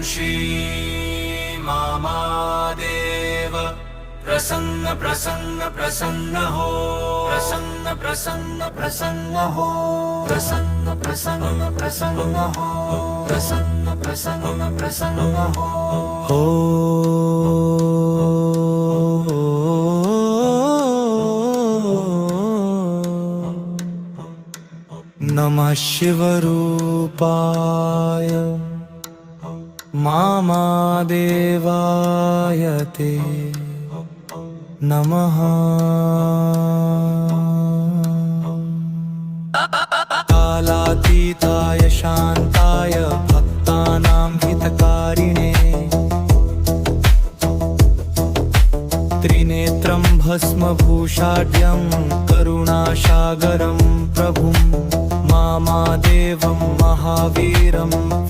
श्री मामादेव प्रसन्न प्रसन्न प्रसन्न हो, प्रसन्न प्रसन्न प्रसन्न हो, प्रसन्न प्रसन्न प्रसन्न हो, प्रसन्न प्रसन्न प्रसन्न हो। नमः शिवरूपाय मामादेवाय ते नमः।